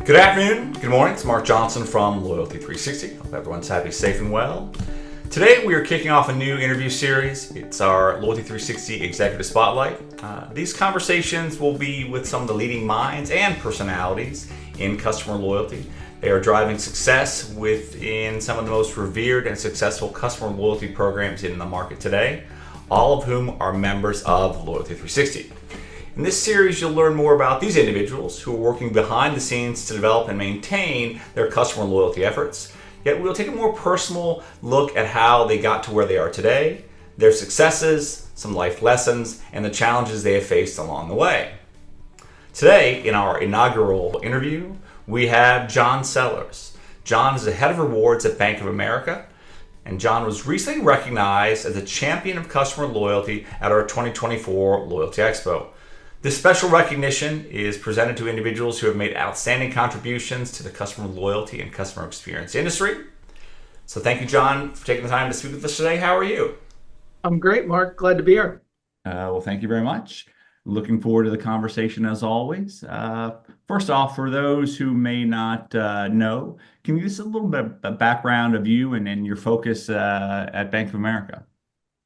Good afternoon, good morning. It's Mark Johnson from Loyalty360. Hope everyone's happy, safe, and well. Today we are kicking off a new interview series. It's our Loyalty360 Executive Spotlight. These conversations will be with some of the leading minds and personalities in customer loyalty. They are driving success within some of the most revered and successful customer loyalty programs in the market today, all of whom are members of Loyalty360. In this series, you'll learn more about these individuals who are working behind the scenes to develop and maintain their customer loyalty efforts. Yet we'll take a more personal look at how they got to where they are today, their successes, some life lessons, and the challenges they have faced along the way. Today, in our inaugural interview, we have John Sellers. John is the head of rewards at Bank of America, and John was recently recognized as a champion of customer loyalty at our 2024 Loyalty Expo. This special recognition is presented to individuals who have made outstanding contributions to the customer loyalty and customer experience industry. So thank you, John, for taking the time to speak with us today. How are you? I'm great, Mark. Glad to be here. Well, thank you very much. Looking forward to the conversation as always. First off, for those who may not know, can you give us a little bit of background of you and your focus at Bank of America?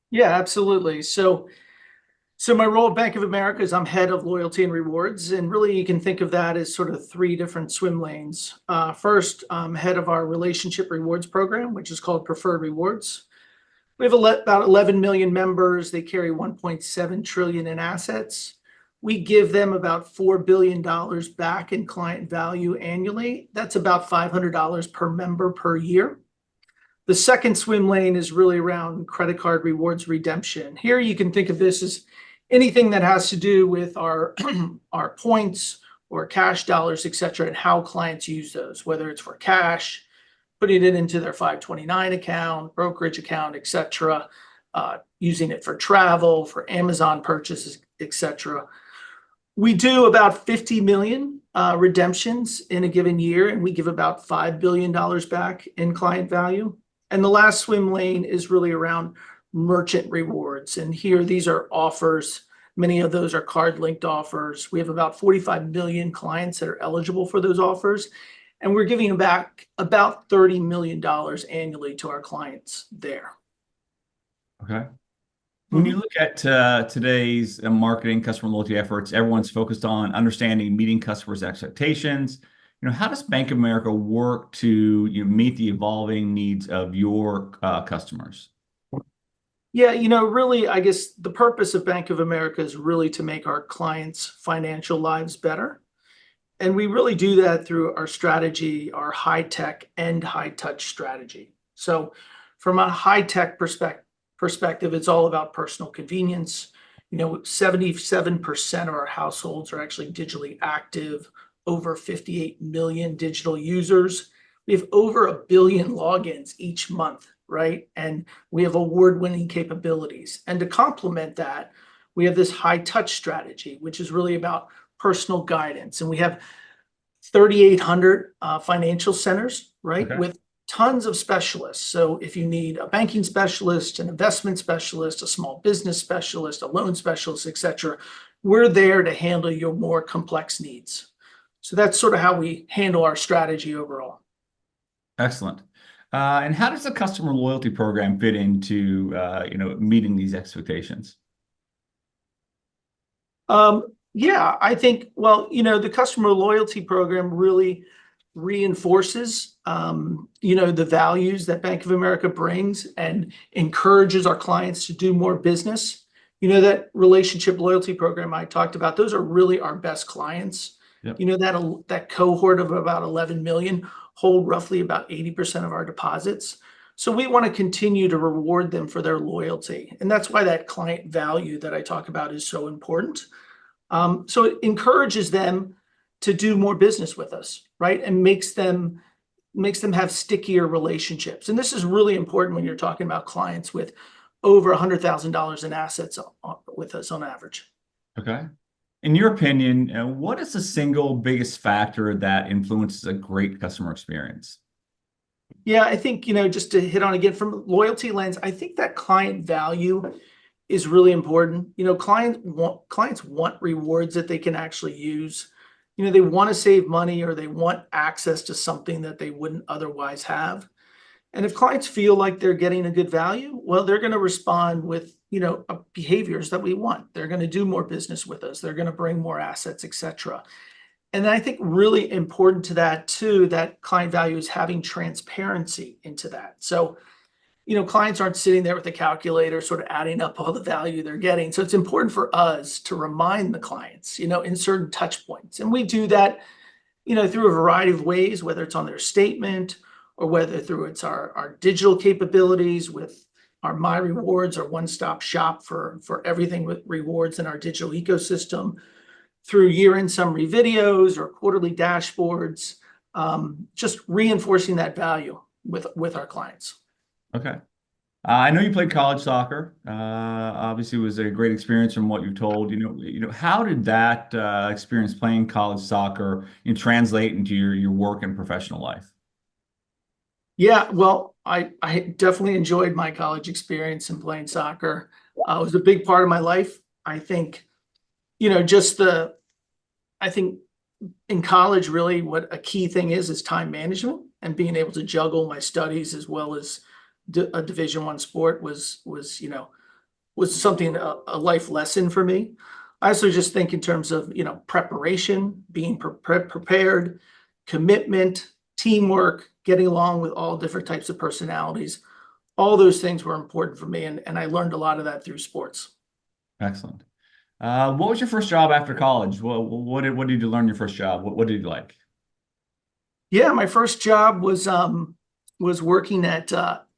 Yeah, absolutely. So my role at Bank of America is I'm head of loyalty and rewards, and really you can think of that as sort of three different swim lanes. First, I'm head of our relationship rewards program, which is called Preferred Rewards. We have about 11 million members. They carry 1.7 trillion in assets. We give them about $4 billion back in client value annually. That's about $500 per member per year. The second swim lane is really around credit card rewards redemption. Here you can think of this as anything that has to do with our our points or cash dollars, et cetera, and how clients use those, whether it's for cash, putting it into their 529 account, brokerage account, et cetera, using it for travel, for Amazon purchases, et cetera. We do about 50 million redemptions in a given year, and we give about $5 billion back in client value. And the last swim lane is really around merchant rewards. And here, these are offers. Many of those are card-linked offers. We have about 45 million clients that are eligible for those offers. And we're giving back about $30 million annually to our clients there. Okay. When you look at today's marketing customer loyalty efforts, everyone's focused on understanding meeting customers' expectations. How does Bank of America work to meet the evolving needs of your customers? Yeah, really, I guess the purpose of Bank of America is really to make our clients' financial lives better. And we really do that through our strategy, our high-tech and high-touch strategy. So from a high-tech perspective, it's all about personal convenience. 77% of our households are actually digitally active, over 58 million digital users. We have over 1 billion logins each month, right? And we have award-winning capabilities. And to complement that, we have this high-touch strategy, which is really about personal guidance. And we have 3,800 financial centers, right? Okay. With tons of specialists. So if you need a banking specialist, an investment specialist, a small business specialist, a loan specialist, et cetera, we're there to handle your more complex needs. So that's sort of how we handle our strategy overall. Excellent. And how does the customer loyalty program fit into meeting these expectations? Yeah, I think, the customer loyalty program really reinforces, the values that Bank of America brings and encourages our clients to do more business. That relationship loyalty program I talked about, those are really our best clients. Yep. That cohort of about 11 million hold roughly about 80% of our deposits. So we want to continue to reward them for their loyalty. And that's why that client value that I talk about is so important. So it encourages them to do more business with us, right? And makes them have stickier relationships. And this is really important when you're talking about clients with over $100,000 in assets with us on average. Okay. In your opinion, what is the single biggest factor that influences a great customer experience? Yeah, I think, just to hit on again from loyalty lens, I think that client value is really important. Clients want rewards that they can actually use. they want to save money or they want access to something that they wouldn't otherwise have. And if clients feel like they're getting a good value, well, they're going to respond with, behaviors that we want. They're going to do more business with us. They're going to bring more assets, et cetera. And I think really important to that too, that client value is having transparency into that. So, clients aren't sitting there with a calculator sort of adding up all the value they're getting. So it's important for us to remind the clients, in certain touch points. And we do that, through a variety of ways, whether it's on their statement or whether through it's our digital capabilities with our My Rewards, our one-stop shop for everything with rewards in our digital ecosystem, through year-end summary videos or quarterly dashboards, just reinforcing that value with our clients. Okay. I know you played college soccer. Obviously, it was a great experience from what you've told. How did that experience playing college soccer translate into your work and professional life? Yeah, well, I definitely enjoyed my college experience in playing soccer. It was a big part of my life. I think, I think in college, really what a key thing is time management, and being able to juggle my studies as well as a Division I sport was something, a life lesson for me. I also just think in terms of, preparation, being prepared, commitment, teamwork, getting along with all different types of personalities. All those things were important for me, and I learned a lot of that through sports. Excellent. What was your first job after college? What did you learn your first job? What did you like? Yeah, my first job was working at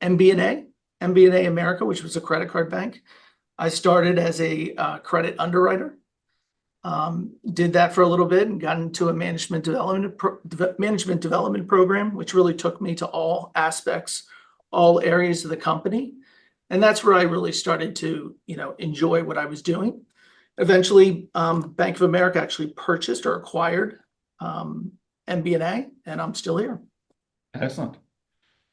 MBNA America, which was a credit card bank. I started as a credit underwriter. Did that for a little bit and got into a management development program, which really took me to all aspects, all areas of the company. And that's where I really started to, enjoy what I was doing. Eventually, Bank of America actually purchased or acquired MBNA, and I'm still here. Excellent.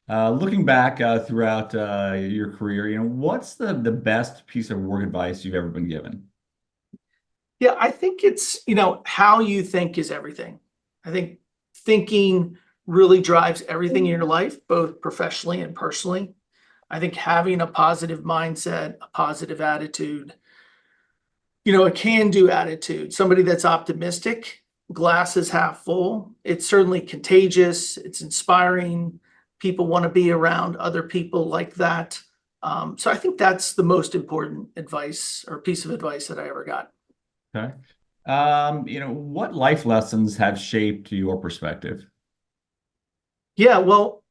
Looking back throughout your career, what's the best piece of work advice you've ever been given? Yeah, I think it's, how you think is everything. I think thinking really drives everything in your life, both professionally and personally. I think having a positive mindset, a positive attitude, a can-do attitude, somebody that's optimistic, glass is half full. It's certainly contagious. It's inspiring. People want to be around other people like that. So I think that's the most important advice or piece of advice that I ever got. Okay. What life lessons have shaped your perspective? Yeah, well,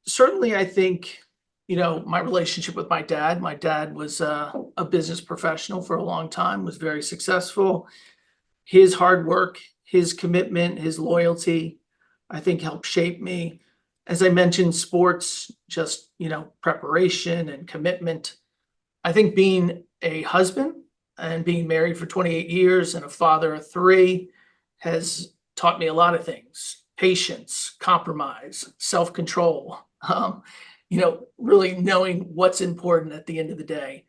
certainly I think, my relationship with my dad was a business professional for a long time, was very successful. His hard work, his commitment, his loyalty, I think helped shape me. As I mentioned, sports, just, preparation and commitment. I think being a husband and being married for 28 years and a father of 3 has taught me a lot of things: patience, compromise, self-control, really knowing what's important at the end of the day.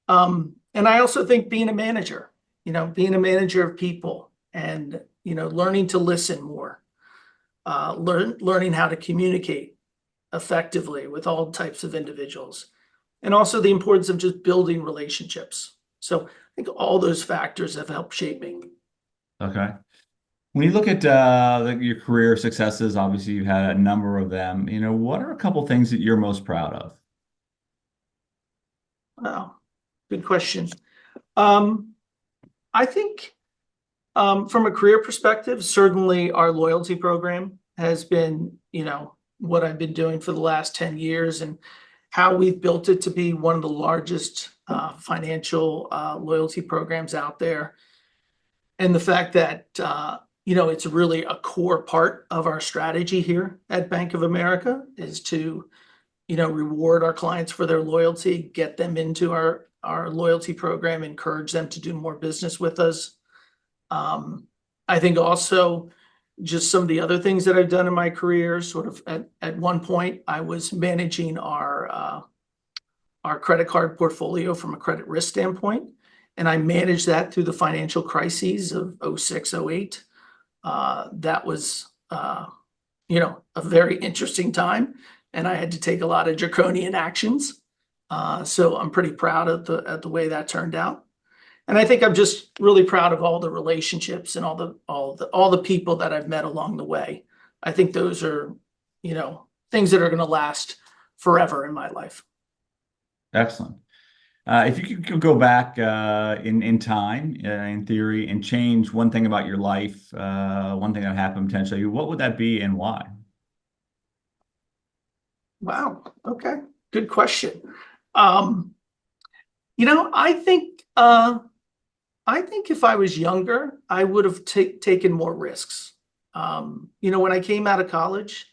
And I also think being a manager, of people and, learning to listen more, learning how to communicate effectively with all types of individuals, and also the importance of just building relationships. So I think all those factors have helped shape me. Okay. When you look at your career successes, obviously you've had a number of them. What are a couple things that you're most proud of? Wow, good question. I think from a career perspective, certainly our loyalty program has been, what I've been doing for the last 10 years and how we've built it to be one of the largest financial loyalty programs out there. And the fact that, it's really a core part of our strategy here at Bank of America is to, reward our clients for their loyalty, get them into our loyalty program, encourage them to do more business with us. I think also just some of the other things that I've done in my career, sort of at one point, I was managing our credit card portfolio from a credit risk standpoint. And I managed that through the financial crises of 06, 08. that was, a very interesting time, and I had to take a lot of draconian actions. So I'm pretty proud of the way that turned out. And I think I'm just really proud of all the relationships and all the people that I've met along the way. I think those are, things that are going to last forever in my life. Excellent. If you could go back in time, in theory, and change one thing about your life, one thing that happened potentially, what would that be and why? Wow. Okay. Good question. Um, I think if I was younger, I would have taken more risks. When I came out of college,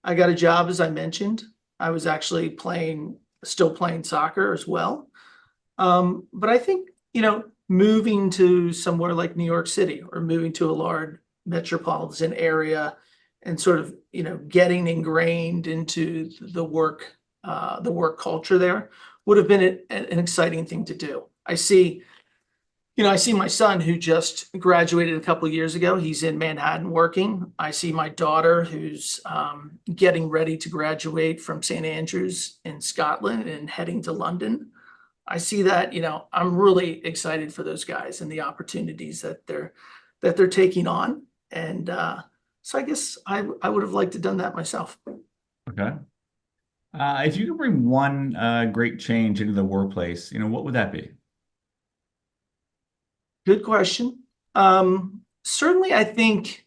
I got a job, as I mentioned. I was actually still playing soccer as well. But I think, moving to somewhere like New York City or moving to a large metropolitan area and sort of, getting ingrained into the work culture there would have been an exciting thing to do. I see my son who just graduated a couple of years ago. He's in Manhattan working. I see my daughter who's getting ready to graduate from St. Andrews in Scotland and heading to London. I see that, I'm really excited for those guys and the opportunities that they're taking on. And so I guess I would have liked to done that myself. Okay. If you could bring one great change into the workplace, what would that be? Good question. Certainly, I think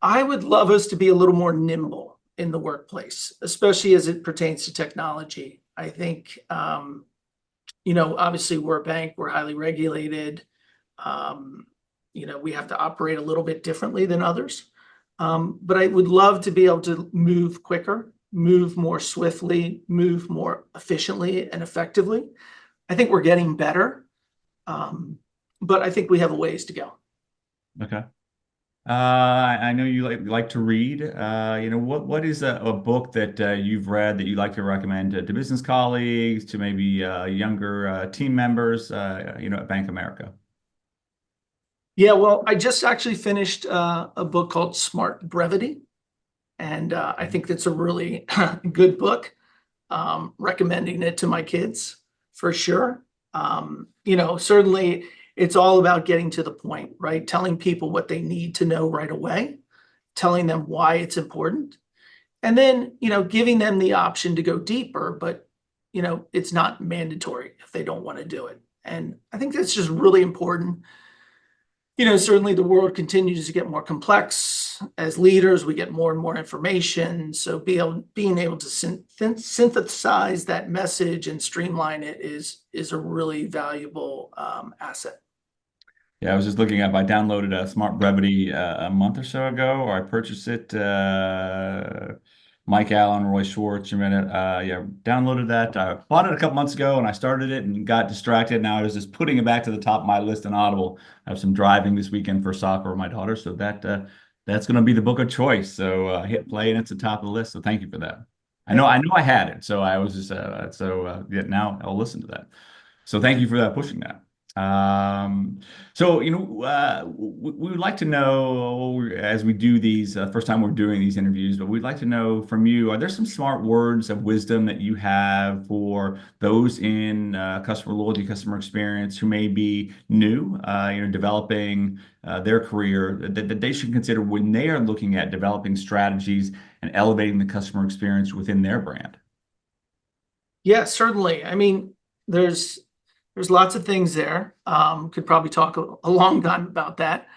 I would love us to be a little more nimble in the workplace, especially as it pertains to technology. I think, obviously we're a bank, we're highly regulated. We have to operate a little bit differently than others. But I would love to be able to move quicker, move more swiftly, move more efficiently and effectively. I think we're getting better. But I think we have a ways to go. Okay. I know you like to read. What is a book that you've read that you like to recommend to business colleagues, to maybe younger team members, at Bank of America? Yeah, well, I just actually finished a book called Smart Brevity, and I think that's a really good book. Recommending it to my kids for sure. Certainly it's all about getting to the point, right? Telling people what they need to know right away, telling them why it's important, and then, giving them the option to go deeper, but, it's not mandatory if they don't want to do it. And I think that's just really important. Certainly the world continues to get more complex. As leaders, we get more and more information. So being able to synthesize that message and streamline it is a really valuable asset. Yeah, I was just looking up. I downloaded a Smart Brevity a month or so ago, or I purchased it. Mike Allen, Roy Schwartz, yeah, downloaded that. I bought it a couple months ago, and I started it and got distracted. Now I was just putting it back to the top of my list on Audible. I have some driving this weekend for soccer with my daughter, so that's going to be the book of choice. So I hit play, and it's the top of the list. So thank you for that. I know I had it, so I was just yeah. Now I'll listen to that. So thank you for that pushing that. So, we would like to know, as we do these, first time we're doing these interviews, but we'd like to know from you, are there some smart words of wisdom that you have for those in customer loyalty, customer experience who may be new, developing their career that they should consider when they are looking at developing strategies and elevating the customer experience within their brand? Yeah, certainly. I mean, there's lots of things there. Could probably talk a long time about that.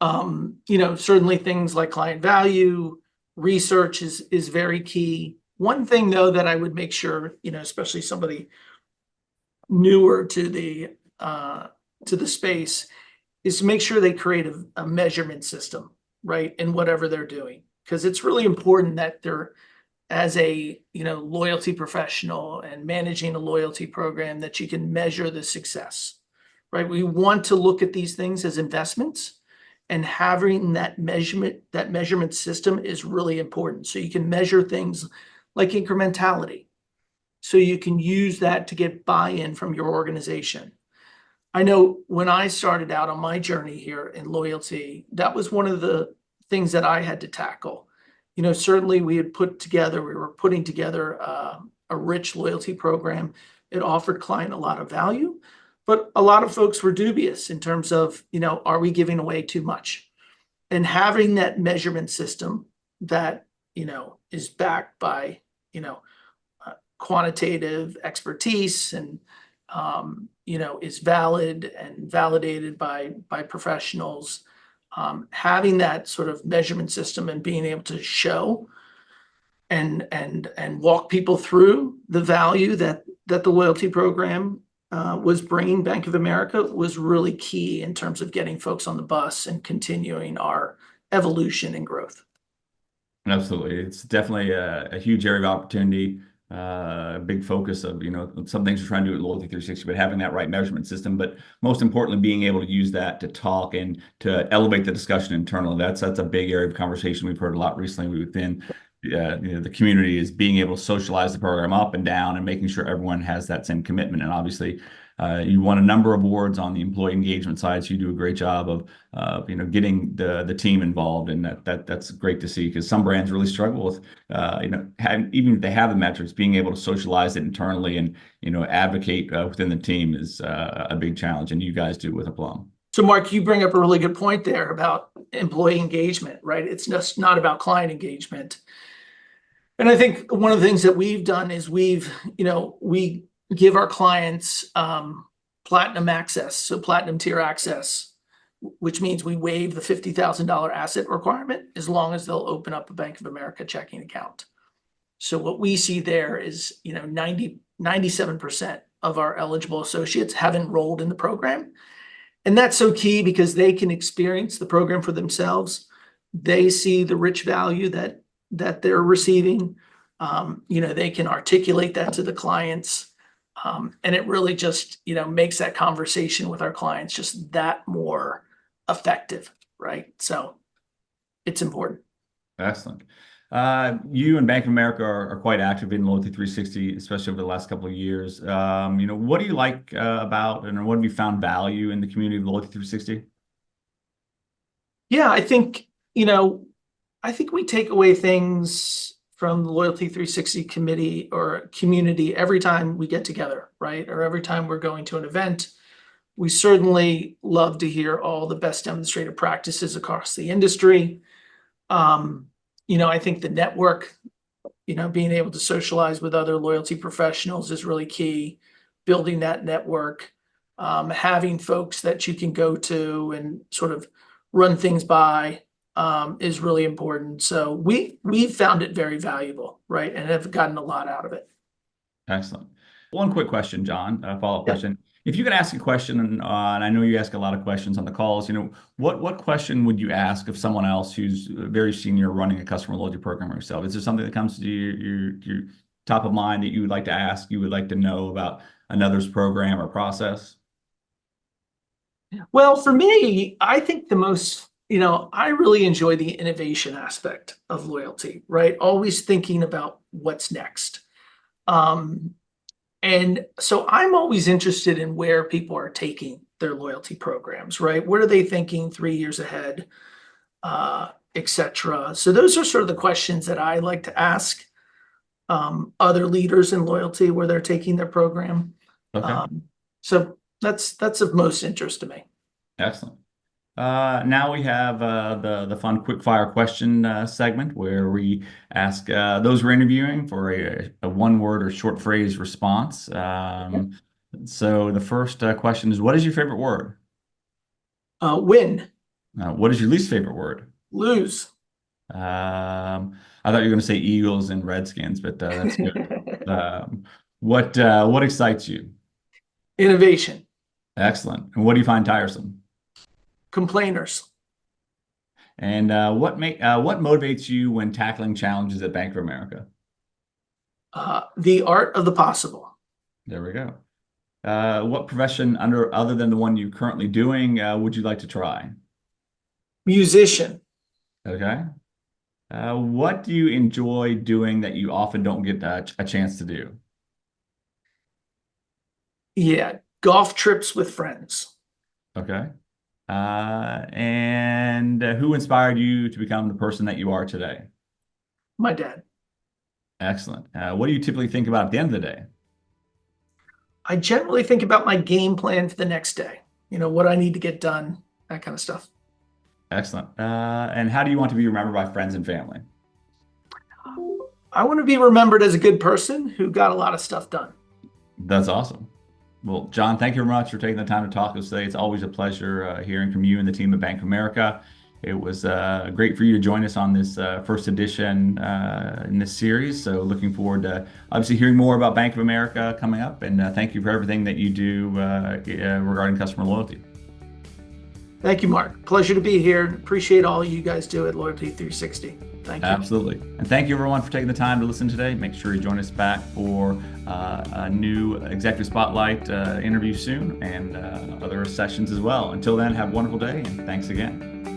Certainly things like client value, research is very key. One thing though that I would make sure, especially somebody newer to the space, is to make sure they create a measurement system, right, in whatever they're doing, because it's really important that they're, as a loyalty professional and managing a loyalty program, that you can measure the success, right? We want to look at these things as investments, and having that measurement system is really important. So you can measure things like incrementality. So you can use that to get buy-in from your organization. I know when I started out on my journey here in loyalty, that was one of the things that I had to tackle. Certainly we were putting together a rich loyalty program. It offered client a lot of value, but a lot of folks were dubious in terms of, are we giving away too much? And having that measurement system that, is backed by, quantitative expertise and is valid and validated by professionals. Having that sort of measurement system and being able to show and walk people through the value that the loyalty program was bringing Bank of America was really key in terms of getting folks on the bus and continuing our evolution and growth. Absolutely. It's definitely a huge area of opportunity, a big focus of, some things we're trying to do at Loyalty360, but having that right measurement system, but most importantly, being able to use that to talk and to elevate the discussion internally. That's a big area of conversation we've heard a lot recently within the community, is being able to socialize the program up and down and making sure everyone has that same commitment. And obviously, you won a number of awards on the employee engagement side, so you do a great job of getting the team involved, and that's great to see, because some brands really struggle with even if they have the metrics, being able to socialize it internally and advocate within the team is a big challenge, and you guys do with aplomb. So Mark, you bring up a really good point there about employee engagement, right? It's just not about client engagement. And I think one of the things that we've done is we give our clients platinum access, so platinum tier access, which means we waive the $50,000 asset requirement as long as they'll open up a Bank of America checking account. So what we see there is, 97% of our eligible associates have enrolled in the program. And that's so key because they can experience the program for themselves. They see the rich value that they're receiving. They can articulate that to the clients. And it really just, makes that conversation with our clients just that more effective, right? So it's important. Excellent. You and Bank of America are quite active in Loyalty360, especially over the last couple of years. What do you like about, and what have you found value in the community of Loyalty360? Yeah, I think we take away things from the Loyalty360 committee or community every time we get together, right? Or every time we're going to an event. We certainly love to hear all the best demonstrated practices across the industry. I think the network, being able to socialize with other loyalty professionals is really key. Building that network, having folks that you can go to and sort of run things by is really important. So we've found it very valuable, right? And have gotten a lot out of it. Excellent. One quick question, John, a follow-up Yeah. question. If you could ask a question, and I know you ask a lot of questions on the calls, what question would you ask of someone else who's very senior running a customer loyalty program yourself? Is there something that comes to your top of mind that you would like to ask, you would like to know about another's program or process? Well, for me, I think the most, I really enjoy the innovation aspect of loyalty, right? Always thinking about what's next. And so I'm always interested in where people are taking their loyalty programs, right? What are they thinking 3 years ahead, et cetera? So those are sort of the questions that I like to ask other leaders in loyalty where they're taking their program. Okay. So that's of most interest to me. Excellent. Now we have the fun quick fire question segment where we ask those we're interviewing for a one word or short phrase response. So the first question is, what is your favorite word? Win. What is your least favorite word? Lose. I thought you were going to say Eagles and Redskins, but that's good. What excites you? Innovation. Excellent. And what do you find tiresome? Complainers. And what motivates you when tackling challenges at Bank of America? The art of the possible. There we go. What profession other than the one you're currently doing would you like to try? Musician. Okay. What do you enjoy doing that you often don't get a chance to do? Yeah, Golf trips with friends. Okay. And who inspired you to become the person that you are today? My dad. Excellent. What do you typically think about at the end of the day? I generally think about my game plan for the next day, what I need to get done, that kind of stuff. Excellent. And how do you want to be remembered by friends and family? I want to be remembered as a good person who got a lot of stuff done. That's awesome. Well, John, thank you very much for taking the time to talk to us today. It's always a pleasure hearing from you and the team at Bank of America. It was great for you to join us on this first edition in this series. So looking forward to obviously hearing more about Bank of America coming up. And thank you for everything that you do regarding customer loyalty. Thank you, Mark. Pleasure to be here. Appreciate all you guys do at Loyalty360. Thank you. Absolutely. And thank you everyone for taking the time to listen today. Make sure you join us back for a new Executive Spotlight interview soon and other sessions as well. Until then, have a wonderful day and thanks again.